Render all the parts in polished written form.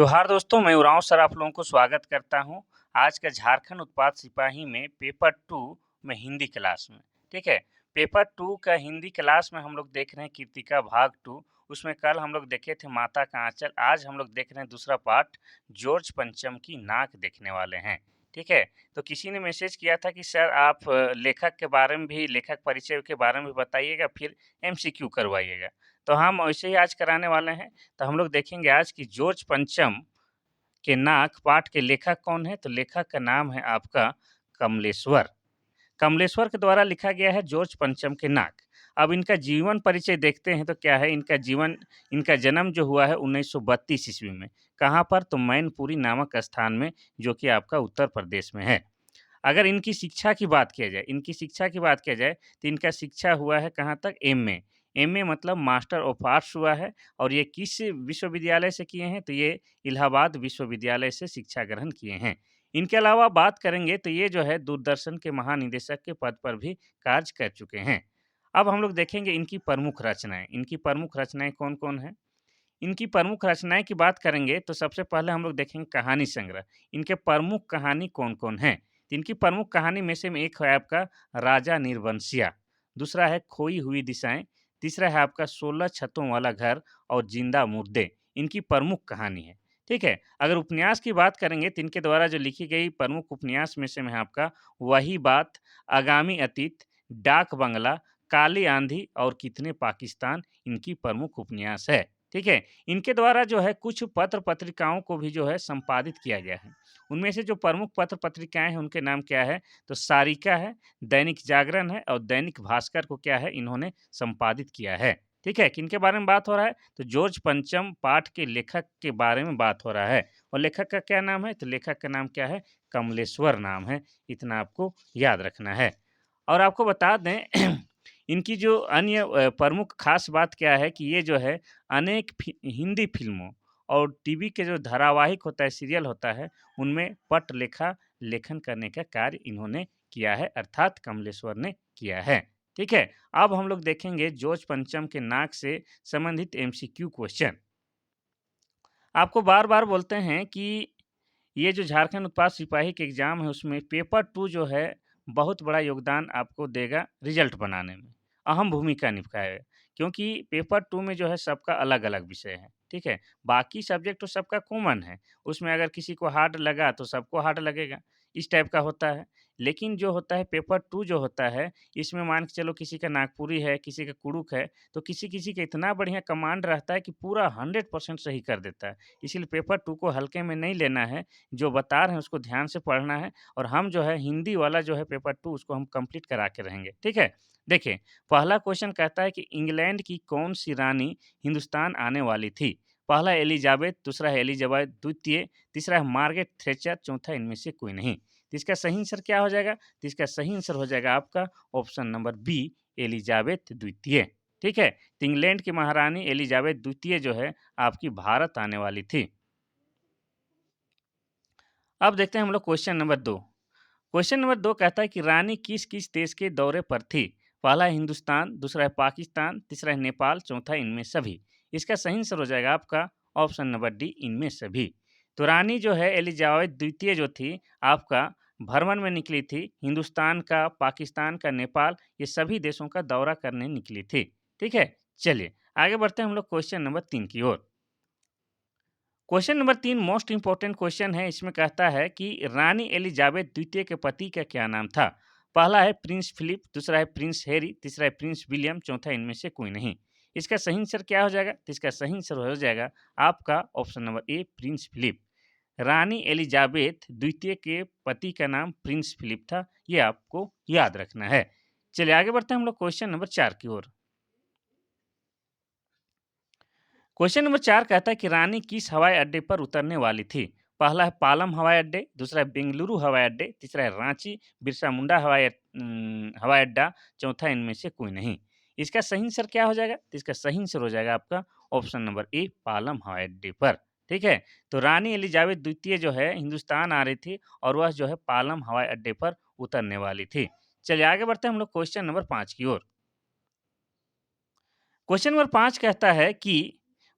जोहार दोस्तों, मैं उरांव सर आप लोगों को स्वागत करता हूँ। आज का झारखंड उत्पाद सिपाही में पेपर 2 में हिंदी क्लास में, ठीक है? पेपर 2 का हिंदी क्लास में हम लोग देख रहे हैं कृतिका भाग 2। उसमें कल हम लोग देखे थे माता का आँचल, आज हम लोग देख रहे हैं दूसरा पार्ट जॉर्ज पंचम की नाक देखने वाले हैं, ठीक है? तो किसी ने मैसेज किया था कि सर आप लेखक के बारे में भी लेखक परिचय के बारे में भी बताइएगा, फिर एमसीक्यू करवाइएगा। तो हम वैसे ही आज कराने वाले हैं। तो हम लोग देखेंगे आज कि जॉर्ज पंचम के नाक पाठ के लेखक कौन है? तो लेखक का नाम है आपका कमलेश्वर। कमलेश्वर के द्वारा लिखा गया है जॉर्ज पंचम के नाक। अब इनका जीवन परिचय देखते हैं तो क्या है इनका जन्म जो हुआ है 1932 ईस्वी में। कहाँ पर? तो मैनपुरी नामक स्थान में, जो कि आपका उत्तर प्रदेश में है। अगर इनकी शिक्षा की बात किया जाए तो इनका शिक्षा हुआ है कहाँ तक? एमए। एमए मतलब मास्टर ऑफ आर्ट्स हुआ है और ये किस विश्वविद्यालय से किए हैं? तो ये इलाहाबाद विश्वविद्यालय से शिक्षा ग्रहण किए हैं। इनके अलावा बात करेंगे तो ये जो है दूरदर्शन के महानिदेशक के पद पर भी कार्य कर चुके हैं। अब हम लोग देखेंगे इनकी प्रमुख रचनाएँ। इनकी प्रमुख रचनाएँ कौन-कौन हैं? इनकी प्रमुख रचनाएँ की बात करेंगे तो सबसे पहले हम लोग देखेंगे कहानी संग्रह। इनके प्रमुख कहानी कौन-कौन हैं? तो इनकी प्रमुख कहानी में से में एक है आपका राजा निर्बंसिया, दूसरा है खोई हुई दिशाएँ, तीसरा है आपका 16 छतों वाला घर और जिंदा मुर्दे। इनकी प्रमुख कहानी है, ठीक है? अगर उपन्यास की बात करेंगे तो इनके द्वारा जो लिखी गई प्रमुख उपन्यास में से में है आपका वही बात, आगामी अतीत, डाक बंगला, काली आंधी और कितने पाकिस्तान इनकी प्रमुख उपन्यास है। ठीक है? इनके द्वारा जो है कुछ पत्र-पत्रिकाओं को भी जो है संपादित किया गया है। उनमें से जो प्रमुख पत्र-पत्रिकाएँ हैं उनके नाम क्या है? तो सारिका है, दैनिक जागरण है और दैनिक भास्कर को क्या है इन्होंने संपादित किया है। ठीक है? किनके बारे में बात हो रहा है? तो जॉर्ज पंचम पाठ के लेखक के बारे में बात हो रहा है और लेखक का क्या नाम है? तो लेखक का नाम क्या है? कमलेश्वर नाम है। इतना आपको याद रखना है। और आपको बता दें इनकी जो अन्य प्रमुख ख़ास बात क्या है कि ये जो है अनेक हिंदी फ़िल्मों और टीवी के जो धारावाहिक होता है, सीरियल होता है, उनमें पटलेखा लेखन करने का कार्य इन्होंने किया है, अर्थात कमलेश्वर ने किया है। ठीक है? अब हम लोग देखेंगे जॉर्ज पंचम के नाक से संबंधित एमसीक्यू क्वेश्चन। आपको बार-बार बोलते हैं कि ये जो झारखंड उत्पाद सिपाही के एग्ज़ाम है उसमें पेपर 2 जो है बहुत बड़ा योगदान आपको देगा रिज़ल्ट बनाने में, अहम भूमिका निभाएगा। क्योंकि पेपर 2 में जो है सबका अलग-अलग विषय है, ठीक है? बाकी सब्जेक्ट तो सबका कॉमन है, उसमें अगर किसी को हार्ड लगा तो सबको हार्ड लगेगा, इस टाइप का होता है। लेकिन जो होता है पेपर 2 जो होता है, इसमें मान के चलो किसी का नागपुरी है, किसी का कुड़ुक है, तो किसी-किसी का इतना बढ़िया कमांड रहता है कि पूरा 100% सही कर देता है। इसीलिए पेपर 2 को हल्के में नहीं लेना है, जो बता रहे हैं उसको ध्यान से पढ़ना है और हम जो है हिंदी वाला जो है पेपर 2 उसको हम कंप्लीट करा के रहेंगे, ठीक है? देखिए, पहला क्वेश्चन कहता है कि इंग्लैंड की कौन-सी रानी हिंदुस्तान आने वाली थी? पहला एलिज़ाबेथ, दूसरा है एलिज़ाबेथ द्वितीय, तीसरा है मार्गरेट थैचर, चौथा इनमें से कोई नहीं। तो इसका सही आंसर क्या हो जाएगा? तो इसका सही आंसर हो जाएगा आपका ऑप्शन नंबर बी एलिज़ाबेथ द्वितीय, ठीक है? तो इंग्लैंड की महारानी एलिज़ाबेथ द्वितीय जो है आपकी भारत आने वाली थी। अब देखते हैं हम लोग क्वेश्चन नंबर 2। क्वेश्चन नंबर 2 कहता है कि रानी किस-किस देश के दौरे पर थी? पहला है हिंदुस्तान, दूसरा है पाकिस्तान, तीसरा है नेपाल, चौथा इनमें सभी। इसका सही आंसर हो जाएगा आपका ऑप्शन नंबर डी इनमें सभी। तो रानी जो है एलिज़ाबेथ द्वितीय जो थी आपका भ्रमण में निकली थी, हिंदुस्तान का, पाकिस्तान का, नेपाल ये सभी देशों का दौरा करने निकली थी। ठीक है? चलिए आगे बढ़ते हैं हम लोग क्वेश्चन नंबर 3 की ओर। Question number 3 most important question है। इसमें कहता है कि रानी एलिजाबेथ द्वितीय के पति का क्या नाम था? पहला है प्रिंस फिलिप, दूसरा है प्रिंस हैरी, तीसरा है प्रिंस विलियम, चौथा इनमें से कोई नहीं। इसका सही आंसर क्या हो जाएगा? तो इसका सही आंसर हो जाएगा आपका option number A Prince Philip. रानी एलिजाबेथ द्वितीय के पति का नाम प्रिंस फिलिप था। ये आपको याद रखना है। चलिए आगे बढ़ते हैं हम लोग क्वेश्चन नंबर 4 की ओर। क्वेश्चन नंबर 4 कहता है कि रानी किस हवाई अड्डे पर उतरने वाली थी? पहला है पालम हवाई अड्डे, दूसरा है बेंगलुरु हवाई अड्डे, तीसरा है रांची बिरसा मुंडा हवाई अड्डा, चौथा इनमें से कोई नहीं। इसका सही आंसर क्या हो जाएगा? तो इसका सही आंसर हो जाएगा आपका ऑप्शन नंबर ए पालम हवाई अड्डे पर। ठीक है? तो रानी एलिजाबेथ द्वितीय जो है हिंदुस्तान आ रही थी और वह जो है पालम हवाई अड्डे पर उतरने वाली थी। चलिए आगे बढ़ते हैं हम लोग क्वेश्चन नंबर 5 की ओर। क्वेश्चन नंबर 5 कहता है कि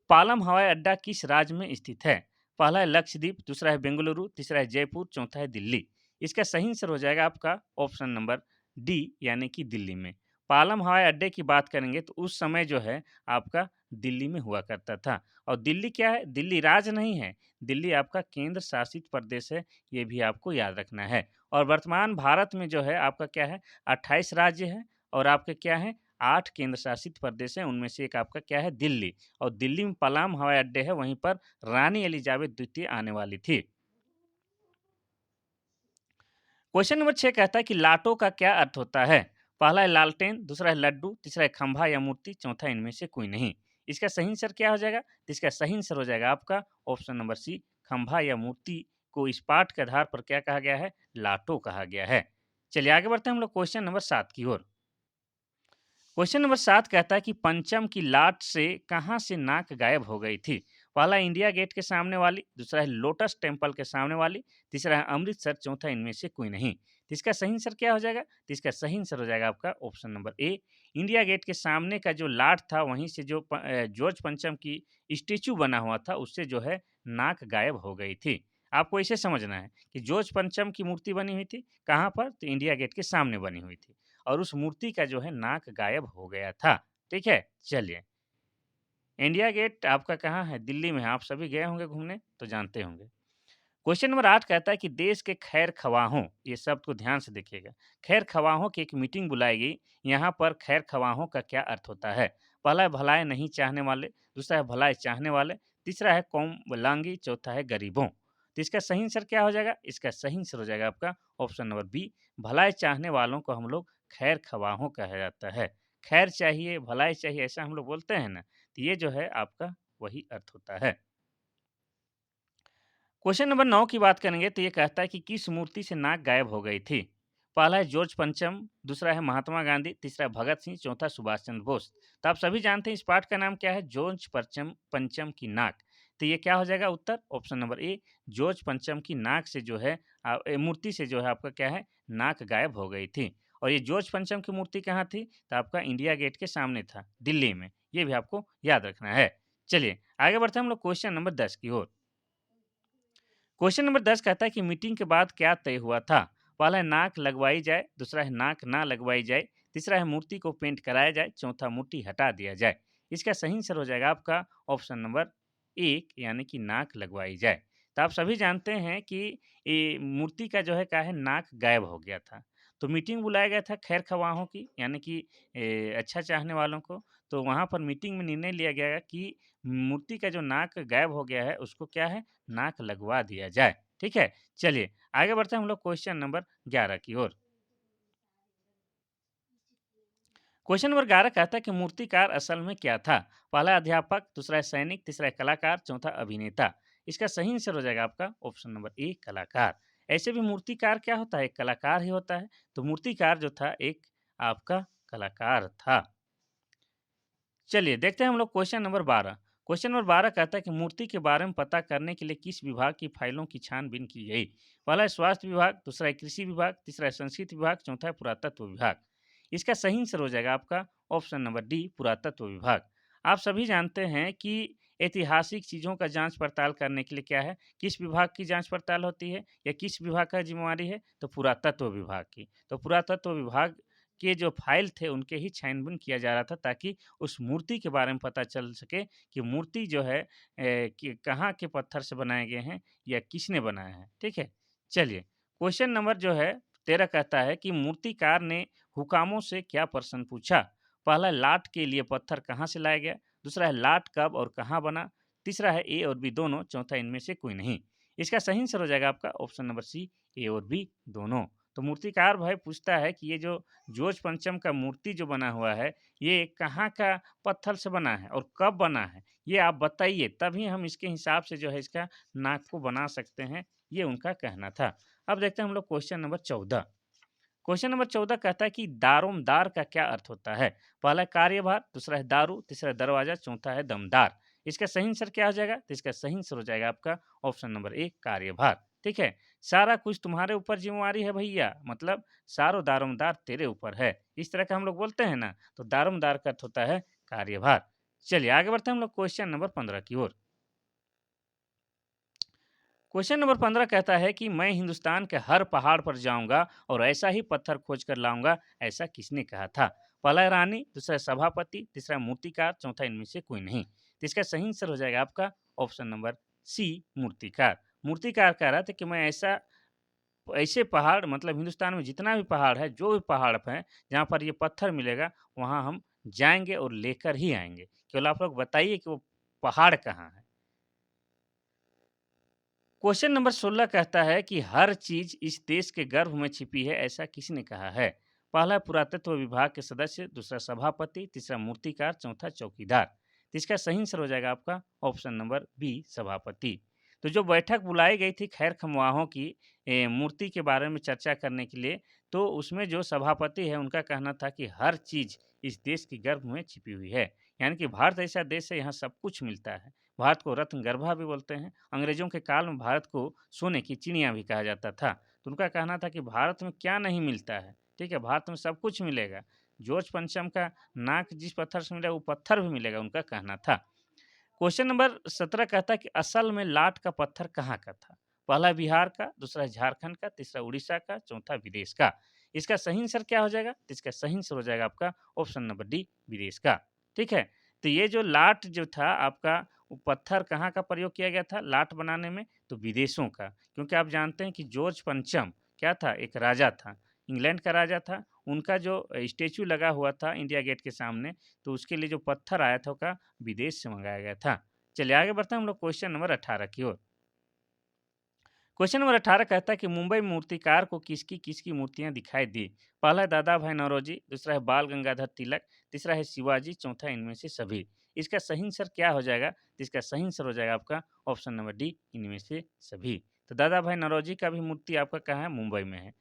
पालम हवाई अड्डा किस राज्य में स्थित है? पहला है लक्षद्वीप, दूसरा है बेंगलुरु, तीसरा है जयपुर, चौथा है दिल्ली। इसका सही आंसर हो जाएगा आपका ऑप्शन नंबर डी यानी कि दिल्ली में। पालम हवाई अड्डे की बात करेंगे तो उस समय जो है आपका दिल्ली में हुआ करता था। और दिल्ली क्या है? दिल्ली राज्य नहीं है, दिल्ली आपका केंद्र शासित प्रदेश है, ये भी आपको याद रखना है। और वर्तमान भारत में जो है आपका क्या है 28 राज्य है और आपके क्या है 8 केंद्र शासित प्रदेश हैं, उनमें से एक आपका क्या है दिल्ली। और दिल्ली में पलाम हवाई अड्डे है, वहीं पर रानी एलिजाबेथ द्वितीय आने वाली थी। क्वेश्चन नंबर 6 कहता है कि लाटो का क्या अर्थ होता है? पहला है लालटेन, दूसरा है लड्डू, तीसरा है खंभा या मूर्ति, चौथा इनमें से कोई नहीं। इसका सही आंसर क्या हो जाएगा? तो इसका सही आंसर हो जाएगा आपका ऑप्शन नंबर सी, खंभा या मूर्ति को इस पाठ के आधार पर क्या कहा गया है? लाटो कहा गया है। चलिए आगे बढ़ते हैं हम लोग क्वेश्चन नंबर 7 की ओर। क्वेश्चन नंबर 7 कहता है कि पंचम की लाट से कहाँ से नाक गायब हो गई थी? पहला इंडिया गेट के सामने वाली, दूसरा है लोटस टेम्पल के सामने वाली, तीसरा है अमृतसर, चौथा इनमें से कोई नहीं। तो इसका सही आंसर क्या हो जाएगा? तो इसका सही आंसर हो जाएगा आपका option number A, India Gate के सामने का जो लाट था वहीं से जो जॉर्ज पंचम की स्टेचू बना हुआ था उससे जो है नाक गायब हो गई थी। आपको इसे समझना है कि जॉर्ज पंचम की मूर्ति बनी हुई थी कहाँ पर? तो इंडिया गेट के सामने बनी हुई थी और उस मूर्ति का जो है नाक गायब हो गया था। ठीक है? चलिए, इंडिया गेट आपका कहाँ है? दिल्ली में है। आप सभी गए होंगे घूमने तो जानते होंगे। क्वेश्चन नंबर 8 कहता है कि देश के खैर खवाहों, ये शब्द को ध्यान से देखिएगा। खैर खवाहों की एक मीटिंग बुलाई गई। यहाँ पर खैर खवाहों का क्या अर्थ होता है? पहला है भलाई नहीं चाहने वाले, दूसरा है भलाई चाहने वाले, तीसरा है कौम लांगी, चौथा है गरीबों। तो इसका सही आंसर क्या हो जाएगा? इसका सही आंसर हो जाएगा आपका ऑप्शन नंबर बी, भलाई चाहने वालों को हम लोग खैर खवाहों कहा जाता है। खैर चाहिए, भलाई चाहिए ऐसा हम लोग बोलते हैं ना, तो ये जो है आपका वही अर्थ होता है। क्वेश्चन नंबर 9 की बात करेंगे तो ये कहता है कि किस मूर्ति से नाक गायब हो गई थी? पहला है जॉर्ज पंचम, दूसरा है महात्मा गांधी, तीसरा है भगत सिंह, चौथा सुभाष चंद्र बोस। तो आप सभी जानते हैं इस पाठ का नाम क्या है? जॉर्ज पंचम पंचम की नाक। तो ये क्या हो जाएगा उत्तर? ऑप्शन नंबर ए, जॉर्ज पंचम की नाक से जो है मूर्ति से जो है आपका क्या है नाक गायब हो गई थी। और ये जॉर्ज पंचम की मूर्ति कहाँ थी? तो आपका इंडिया गेट के सामने था, दिल्ली में। ये भी आपको याद रखना है। चलिए आगे बढ़ते हैं हम लोग क्वेश्चन नंबर 10 की ओर। क्वेश्चन नंबर 10 कहता है कि मीटिंग के बाद क्या तय हुआ था? पहला है नाक लगवाई जाए, दूसरा है नाक ना लगवाई जाए, तीसरा है मूर्ति को पेंट कराया जाए, चौथा मूर्ति हटा दिया जाए। इसका सही आंसर हो जाएगा आपका ऑप्शन नंबर एक यानी कि नाक लगवाई जाए। तो आप सभी जानते हैं कि ये मूर्ति का जो है क्या है नाक गायब हो गया था। तो मीटिंग बुलाया गया था खैर खवाहों की यानी कि अच्छा चाहने वालों को। तो वहाँ पर मीटिंग में निर्णय लिया गया कि मूर्ति का जो नाक गायब हो गया है उसको क्या है नाक लगवा दिया जाए। ठीक है? चलिए आगे बढ़ते हैं हम लोग क्वेश्चन नंबर 11 की ओर। क्वेश्चन नंबर 11 कहता है कि मूर्तिकार असल में क्या था? पहला अध्यापक, दूसरा है सैनिक, तीसरा है कलाकार, चौथा अभिनेता। इसका सही आंसर हो जाएगा आपका ऑप्शन नंबर ए कलाकार। ऐसे भी मूर्तिकार क्या होता है? एक कलाकार ही होता है। तो मूर्तिकार जो था एक आपका कलाकार था। चलिए देखते हैं हम लोग क्वेश्चन नंबर 12। क्वेश्चन नंबर 12 कहता है कि मूर्ति के बारे में पता करने के लिए किस विभाग की फाइलों की छानबीन की गई? पहला है स्वास्थ्य विभाग, दूसरा है कृषि विभाग, तीसरा है संस्कृति विभाग, चौथा है पुरातत्व विभाग। इसका सही आंसर हो जाएगा आपका ऑप्शन नंबर डी पुरातत्व विभाग। आप सभी जानते हैं कि ऐतिहासिक चीज़ों का जांच पड़ताल करने के लिए क्या है किस विभाग की जांच पड़ताल होती है या किस विभाग का जिम्मेवारी है तो पुरातत्व विभाग की। तो पुरातत्व विभाग के जो फाइल थे उनके ही छानबीन किया जा रहा था ताकि उस मूर्ति के बारे में पता चल सके कि मूर्ति जो है कि कहाँ के पत्थर से बनाए गए हैं या किसने बनाया है। ठीक है? चलिए क्वेश्चन नंबर जो है 13 कहता है कि मूर्तिकार ने हुकामों से क्या प्रश्न पूछा? पहला लाट के लिए पत्थर कहाँ से लाया गया? दूसरा है लाट कब और कहाँ बना? तीसरा है ए और बी दोनों, चौथा इनमें से कोई नहीं। इसका सही आंसर हो जाएगा आपका ऑप्शन नंबर सी ए और बी दोनों। तो मूर्तिकार भाई पूछता है कि ये जो जोज पंचम का मूर्ति जो बना हुआ है, ये कहाँ का पत्थर से बना है और कब बना है? ये आप बताइए, तभी हम इसके हिसाब से जो है इसका नाक को बना सकते हैं, ये उनका कहना था। अब देखते हैं हम लोग क्वेश्चन नंबर 14। क्वेश्चन नंबर 14 कहता है कि दारोमदार का क्या अर्थ होता है? पहला है कार्यभार, दूसरा है दारू, तीसरा है दरवाजा, चौथा है दमदार। इसका सही आंसर क्या हो जाएगा? तो इसका सही आंसर हो जाएगा आपका ऑप्शन नंबर ए कार्यभार। ठीक है? सारा कुछ तुम्हारे ऊपर ज़िम्मेवारी है भैया, मतलब सारो दारोमदार तेरे ऊपर है। इस तरह का हम लोग बोलते हैं ना, तो दारोमदार का अर्थ होता है कार्यभार। चलिए आगे बढ़ते हैं हम लोग क्वेश्चन नंबर 15 की ओर। क्वेश्चन नंबर 15 कहता है कि मैं हिंदुस्तान के हर पहाड़ पर जाऊंगा और ऐसा ही पत्थर खोज कर लाऊंगा, ऐसा किसने कहा था? पहला है रानी, दूसरा है सभापति, तीसरा है मूर्तिकार, चौथा इनमें से कोई नहीं। तो इसका सही आंसर हो जाएगा आपका ऑप्शन नंबर सी, मूर्तिकार। मूर्तिकार कह रहा था कि मैं ऐसा ऐसे पहाड़, मतलब हिंदुस्तान में जितना भी पहाड़ है, जो भी पहाड़ है जहाँ पर ये पत्थर मिलेगा, वहाँ हम जाएंगे और लेकर ही आएंगे। केवल आप लोग बताइए कि वो पहाड़ कहाँ है। क्वेश्चन नंबर 16 कहता है कि हर चीज इस देश के गर्भ में छिपी है, ऐसा किसने कहा है? पहला पुरातत्व विभाग के सदस्य, दूसरा सभापति, तीसरा मूर्तिकार, चौथा चौकीदार। तो इसका सही आंसर हो जाएगा आपका ऑप्शन नंबर बी, सभापति। तो जो बैठक बुलाई गई थी खैर खमवाहों की मूर्ति के बारे में चर्चा करने के लिए, तो उसमें जो सभापति है उनका कहना था कि हर चीज इस देश के गर्भ में छिपी हुई है। यानी कि भारत ऐसा देश है, यहाँ सब कुछ मिलता है। भारत को रत्न गर्भा भी बोलते हैं। अंग्रेजों के काल में भारत को सोने की चिड़िया भी कहा जाता था। तो उनका कहना था कि भारत में क्या नहीं मिलता है, ठीक है, भारत में सब कुछ मिलेगा। जॉर्ज पंचम का नाक जिस पत्थर से मिलेगा वो पत्थर भी मिलेगा, उनका कहना था। क्वेश्चन नंबर 17 कहता है कि असल में लाट का पत्थर कहाँ का था? पहला बिहार का, दूसरा झारखंड का, तीसरा उड़ीसा का, चौथा विदेश का। इसका सही आंसर क्या हो जाएगा? तो इसका सही आंसर हो जाएगा आपका ऑप्शन नंबर डी, विदेश का। ठीक है, तो ये जो लाट जो था आपका, वो पत्थर कहाँ का प्रयोग किया गया था लाट बनाने में? तो विदेशों का। क्योंकि आप जानते हैं कि जॉर्ज पंचम क्या था, एक राजा था, इंग्लैंड का राजा था। उनका जो स्टेचू लगा हुआ था इंडिया गेट के सामने, तो उसके लिए जो पत्थर आया था का विदेश से मंगाया गया था। चलिए आगे बढ़ते हैं हम लोग क्वेश्चन नंबर 18 की ओर। क्वेश्चन नंबर 18 कहता है कि मुंबई मूर्तिकार को किसकी किसकी मूर्तियां दिखाई दी? पहला है दादा भाई नौरोजी, दूसरा है बाल गंगाधर तिलक, तीसरा है शिवाजी, चौथा इनमें से सभी। इसका सही आंसर क्या हो जाएगा? तो इसका सही आंसर हो जाएगा आपका ऑप्शन नंबर डी, इनमें से सभी। तो दादा भाई नौरोजी का भी मूर्ति आपका कहाँ है? मुंबई में है।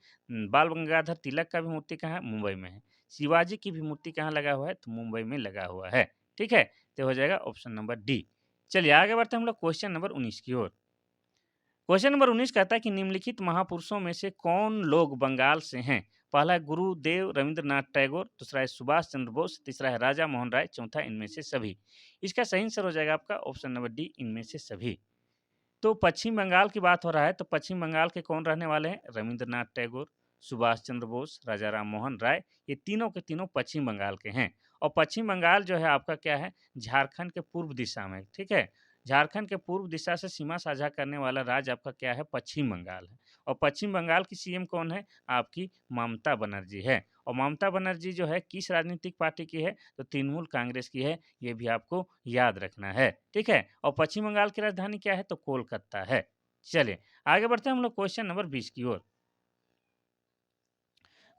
बाल गंगाधर तिलक का भी मूर्ति कहाँ है? मुंबई में है। शिवाजी की भी मूर्ति कहाँ लगा हुआ है? तो मुंबई में लगा हुआ है। ठीक है, तो हो जाएगा ऑप्शन नंबर डी। चलिए आगे बढ़ते हैं हम लोग क्वेश्चन नंबर 19 की ओर। क्वेश्चन नंबर 19 कहता है कि निम्नलिखित महापुरुषों में से कौन लोग बंगाल से हैं? पहला है गुरुदेव रविंद्रनाथ टैगोर, दूसरा है सुभाष चंद्र बोस, तीसरा है राजा मोहन राय, चौथा इनमें से सभी। इसका सही आंसर हो जाएगा आपका ऑप्शन नंबर डी, इनमें से सभी। तो पश्चिम बंगाल की बात हो रहा है, तो पश्चिम बंगाल के कौन रहने वाले हैं? रविंद्रनाथ टैगोर, सुभाष चंद्र बोस, राजा राम मोहन राय, ये तीनों के तीनों पश्चिम बंगाल के हैं। और पश्चिम बंगाल जो है आपका क्या है? झारखंड के पूर्व दिशा में, ठीक है। झारखंड के पूर्व दिशा से सीमा साझा करने वाला राज्य आपका क्या है? पश्चिम बंगाल है। और पश्चिम बंगाल की सीएम कौन है? आपकी ममता बनर्जी है। और ममता बनर्जी जो है किस राजनीतिक पार्टी की है? तो तृणमूल कांग्रेस की है। ये भी आपको याद रखना है, ठीक है। और पश्चिम बंगाल की राजधानी क्या है? तो कोलकाता है। चलिए आगे बढ़ते हैं हम लोग क्वेश्चन नंबर 20 की ओर।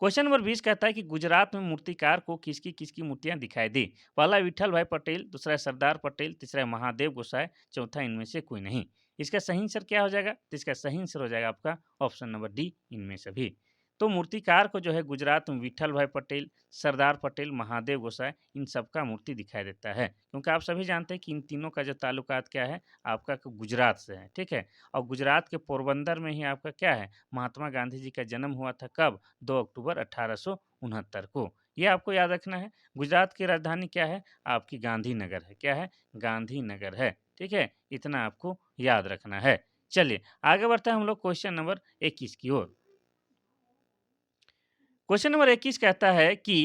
क्वेश्चन नंबर 20 कहता है कि गुजरात में मूर्तिकार को किसकी किसकी मूर्तियां दिखाई दी? पहला है विठल भाई पटेल, दूसरा है सरदार पटेल, तीसरा है महादेव गोसाई, चौथा इनमें से कोई नहीं। इसका सही आंसर क्या हो जाएगा? तो इसका सही आंसर हो जाएगा आपका ऑप्शन नंबर डी, इनमें से भी। तो मूर्तिकार को जो है गुजरात में विठल भाई पटेल, सरदार पटेल, महादेव गोसाई, इन सबका मूर्ति दिखाई देता है। क्योंकि आप सभी जानते हैं कि इन तीनों का जो ताल्लुकात क्या है, आपका गुजरात से है, ठीक है। और गुजरात के पोरबंदर में ही आपका क्या है? महात्मा गांधी जी का जन्म हुआ था कब? 2 अक्टूबर 1869 को। ये आपको याद रखना है। गुजरात की राजधानी क्या है? आपकी गांधीनगर है। क्या है? गांधीनगर है। ठीक है? इतना आपको याद रखना है। चलिए आगे बढ़ते हैं हम लोग क्वेश्चन नंबर 21 की ओर। क्वेश्चन नंबर 21 कहता है कि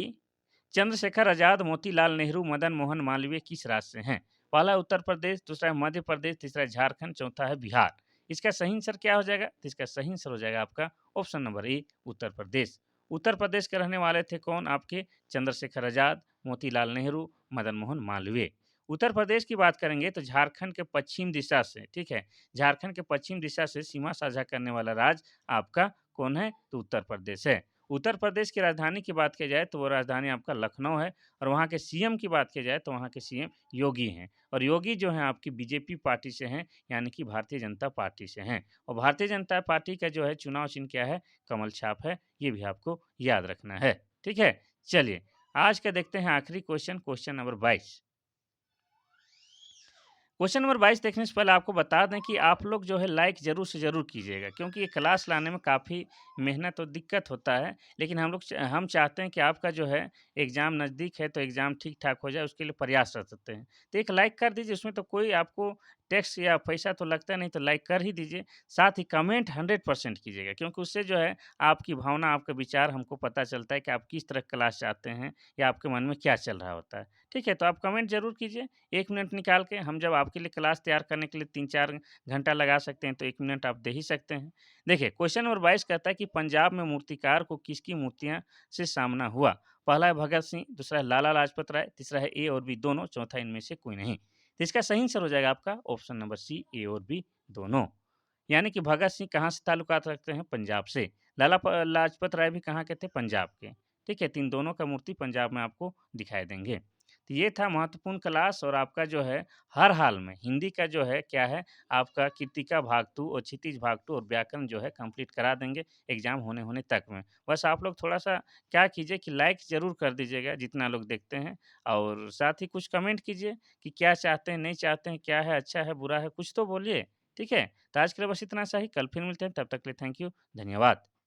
चंद्रशेखर आजाद, मोतीलाल नेहरू, मदन मोहन मालवीय किस राज्य से हैं? पहला है उत्तर प्रदेश, दूसरा है मध्य प्रदेश, तीसरा है झारखंड, चौथा है बिहार। इसका सही आंसर क्या हो जाएगा? तो इसका सही आंसर हो जाएगा आपका ऑप्शन नंबर ए, उत्तर प्रदेश। उत्तर प्रदेश के रहने वाले थे कौन? आपके चंद्रशेखर आजाद, मोतीलाल नेहरू, मदन मोहन मालवीय। उत्तर प्रदेश की बात करेंगे तो झारखंड के पश्चिम दिशा से, ठीक है, झारखंड के पश्चिम दिशा से सीमा साझा करने वाला राज्य आपका कौन है? तो उत्तर प्रदेश है। उत्तर प्रदेश की राजधानी की बात की जाए तो वो राजधानी आपका लखनऊ है। और वहाँ के सीएम की बात की जाए तो वहाँ के सीएम योगी हैं। और योगी जो हैं आपकी बीजेपी पार्टी से हैं, यानी कि भारतीय जनता पार्टी से हैं। और भारतीय जनता पार्टी का जो है चुनाव चिन्ह क्या है? कमल छाप है। ये भी आपको याद रखना है। ठीक है, चलिए आज का देखते हैं आखिरी question, question number 22। Question number 22 देखने से पहले आपको बता दें कि आप लोग जो है लाइक ज़रूर से ज़रूर कीजिएगा, क्योंकि ये क्लास लाने में काफ़ी मेहनत और दिक्कत होता है। लेकिन हम चाहते हैं कि आपका जो है एग्ज़ाम नज़दीक है तो एग्ज़ाम ठीक ठाक हो जाए, उसके लिए प्रयासरत रहते हैं। तो एक लाइक कर दीजिए, उसमें तो कोई आपको टेक्स्ट या पैसा तो लगता नहीं, तो लाइक कर ही दीजिए। साथ ही कमेंट 100% कीजिएगा, क्योंकि उससे जो है आपकी भावना, आपका विचार हमको पता चलता है कि आप किस तरह क्लास चाहते हैं या आपके मन में क्या चल रहा होता है। ठीक है? तो आप कमेंट ज़रूर कीजिए, 1 मिनट निकाल के। हम जब आपके लिए क्लास तैयार करने के लिए 3-4 घंटा लगा सकते हैं, तो 1 मिनट आप दे ही सकते हैं। देखिए, क्वेश्चन नंबर 22 कहता है कि पंजाब में मूर्तिकार को किसकी मूर्तियाँ से सामना हुआ? पहला है भगत सिंह, दूसरा है लाला लाजपत राय, तीसरा है ए और बी दोनों, चौथा इनमें से कोई नहीं। तो इसका सही आंसर हो जाएगा आपका ऑप्शन नंबर सी, ए और बी दोनों। यानी कि भगत सिंह कहाँ से ताल्लुकात रखते हैं? पंजाब से। लाजपत राय भी कहाँ के थे? पंजाब के। ठीक है? तो इन दोनों का मूर्ति पंजाब में आपको दिखाई देंगे। तो ये था महत्वपूर्ण क्लास, और आपका जो है हर हाल में हिंदी का जो है क्या है, आपका कृतिका भाग 2 और क्षितिज भाग 2 और व्याकरण जो है कंप्लीट करा देंगे एग्ज़ाम होने होने तक में। बस आप लोग थोड़ा-सा क्या कीजिए कि लाइक ज़रूर कर दीजिएगा जितना लोग देखते हैं, और साथ ही कुछ कमेंट कीजिए कि क्या चाहते हैं, नहीं चाहते हैं, क्या है, अच्छा है, बुरा है, कुछ तो बोलिए। ठीक है? तो आज के लिए बस इतना सा ही, कल फिर मिलते हैं, तब तक के लिए थैंक यू, धन्यवाद।